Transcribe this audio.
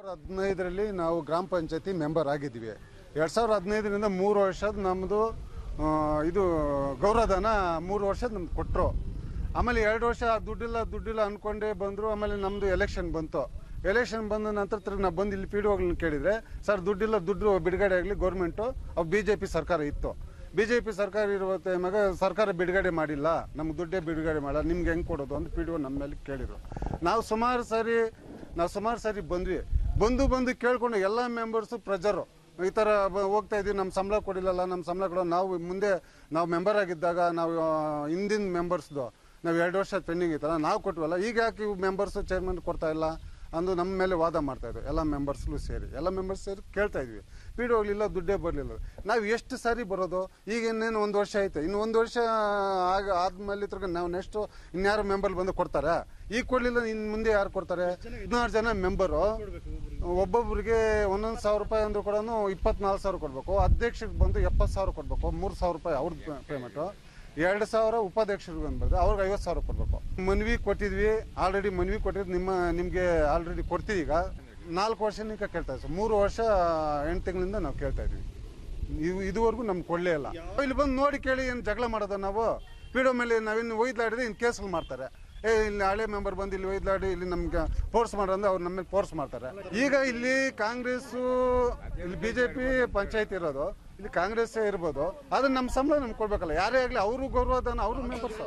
2015ರಲ್ಲಿ ನಾವು ಗ್ರಾಮ ಪಂಚಾಯತಿ ಮೆಂಬರ್ ಆಗಿದ್ವಿ. 2015ರಿಂದ 3 ವರ್ಷದ ನಮ್ಮದು ಇದು ಗೌರವಧನ 3 ವರ್ಷದ ನಮ್ಗೆ ಕೊಟ್ಟರು. ಆಮೇಲೆ 2 ವರ್ಷ ದುಡ್ಡಿಲ್ಲ ಅಂದ್ಕೊಂಡೇ ಬಂದರು. ಆಮೇಲೆ ನಮ್ಮದು ಎಲೆಕ್ಷನ್ ಬಂತು. ಎಲೆಕ್ಷನ್ ಬಂದ ನಂತರ ನಾವು ಬಂದು ಇಲ್ಲಿ ಪಿ ಡಿ ಒಗಳನ್ನ ಕೇಳಿದರೆ, ಸರ್ ದುಡ್ಡು ಬಿಡುಗಡೆ ಆಗಲಿ, ಗೌರ್ಮೆಂಟು ಅವು BJP ಸರ್ಕಾರ ಇತ್ತು. BJP ಸರ್ಕಾರ ಇರುವ ಟೈಮಾಗ ಸರ್ಕಾರ ಬಿಡುಗಡೆ ಮಾಡಿಲ್ಲ, ನಮ್ಗೆ ದುಡ್ಡೇ ಬಿಡುಗಡೆ ಮಾಡಲ್ಲ, ನಿಮ್ಗೆ ಹೆಂಗೆ ಕೊಡೋದು ಅಂತ ಪಿ ಡಿ ಒ ನಮ್ಮ ಮೇಲೆ ಕೇಳಿದರು. ನಾವು ಸುಮಾರು ಸಾರಿ ಬಂದು ಕೇಳ್ಕೊಂಡು ಎಲ್ಲ ಮೆಂಬರ್ಸು ಪ್ರೆಜರು ಈ ಥರ ಹೋಗ್ತಾ ಇದ್ದೀವಿ, ನಮ್ಮ ಸಂಬಳ ಕೊಡಿಲ್ಲಲ್ಲ, ನಮ್ಮ ಸಂಬಳ ಕೊಡೋ ನಾವು ಮೆಂಬರ್ ಆಗಿದ್ದಾಗ ನಾವು ಹಿಂದಿನ ಮೆಂಬರ್ಸ್ದು ನಾವು 2 ವರ್ಷ ಪೆಂಡಿಂಗ್ ಇತ್ತಲ್ಲ, ನಾವು ಕೊಟ್ವಲ್ಲ, ಈಗ ಯಾಕೆ ಇವು ಮೆಂಬರ್ಸು ಚೇರ್ಮನ್ ಕೊಡ್ತಾ ಇಲ್ಲ ಅಂದು ನಮ್ಮ ಮೇಲೆ ವಾದ ಮಾಡ್ತಾಯಿದ್ವಿ. ಎಲ್ಲ ಮೆಂಬರ್ಸ್ ಸೇರಿ ಕೇಳ್ತಾ ಇದ್ವಿ. ಪಿ ಡಿ ಒಗಳಿಲ್ಲ, ದುಡ್ಡೇ ಬರಲಿಲ್ಲ. ನಾವು ಎಷ್ಟು ಸಾರಿ ಬರೋದು? ಈಗ ಇನ್ನೇನು 1 ವರ್ಷ ಆಯ್ತು. ಇನ್ನು 1 ವರ್ಷ ಆದ್ಮೇಲೆ ನಾವು ನೆಕ್ಸ್ಟು ಇನ್ಯಾರು ಮೆಂಬರ್ ಬಂದು ಕೊಡ್ತಾರೆ? ಈಗ ಕೊಡಲಿಲ್ಲ, ಇನ್ನು ಮುಂದೆ ಯಾರು ಕೊಡ್ತಾರೆ? 16 ಜನ ಮೆಂಬರು, ಒಬ್ಬೊಬ್ಬರಿಗೆ 1,000 ರೂಪಾಯಿ ಅಂದ್ರೂ ಕೂಡ 24,000 ಕೊಡಬೇಕು. ಅಧ್ಯಕ್ಷರಿಗೆ ಬಂದು 70,000 ಕೊಡಬೇಕು, 3,000 ರೂಪಾಯಿ ಅವ್ರದ್ದು ಪೇಮೆಂಟು, 2,000 ಉಪಾಧ್ಯಕ್ಷರಿಗೆ ಬಂದ್ಬಾರ್ದು, ಅವ್ರಿಗೆ 50,000 ಕೊಡಬೇಕು. ಮನವಿ ಕೊಟ್ಟಿದ್ವಿ, ಆಲ್ರೆಡಿ ಮನವಿ ಕೊಟ್ಟಿದ್ದು ನಿಮಗೆ ಆಲ್ರೆಡಿ ಕೊಡ್ತೀವಿ. ಈಗ 4 ವರ್ಷನಿಕ ಕೇಳ್ತಾ ಇದ್ದೀವಿ, 3 ವರ್ಷ 8 ತಿಂಗಳಿಂದ ನಾವು ಕೇಳ್ತಾ ಇದ್ವಿ. ಇದುವರೆಗೂ ನಮ್ಗೆ ಕೊಡಲೇ ಇಲ್ಲ. ಇಲ್ಲಿ ಬಂದು ನೋಡಿ ಕೇಳಿ ಏನು ಜಗಳ ಮಾಡೋದು ನಾವು? ಪಿ ಡಿ ಒ ಮೇಲೆ ನಾವಿನ್ನು ಒಯ್ದಾಡಿದ್ರೆ ಇನ್ನು ಕೇಸ್ಗಳು ಮಾಡ್ತಾರೆ. ಇಲ್ಲಿ ಹಳೆ ಮೆಂಬರ್ ಬಂದು ಇಲ್ಲಿ ಒಯ್ದಾಡಿ ಇಲ್ಲಿ ನಮ್ಗೆ ಫೋರ್ಸ್ ಮಾಡೋದ್ರೆ ಅವ್ರು ನಮ್ಮ ಮೇಲೆ ಫೋರ್ಸ್ ಮಾಡ್ತಾರೆ. ಈಗ ಇಲ್ಲಿ ಕಾಂಗ್ರೆಸ್ಸು, ಇಲ್ಲಿ BJP ಪಂಚಾಯತ್ ಇರೋದು, ಇಲ್ಲಿ ಕಾಂಗ್ರೆಸ್ಸೇ ಇರ್ಬೋದು, ಆದರೆ ನಮ್ಮ ಸಂಬಳ ನಮ್ಗೆ ಕೊಡ್ಬೇಕಲ್ಲ. ಯಾರೇ ಆಗಲಿ ಅವರು ಗೌರವಧನ, ಅವರು ಮೆಂಬರ್ಸ್.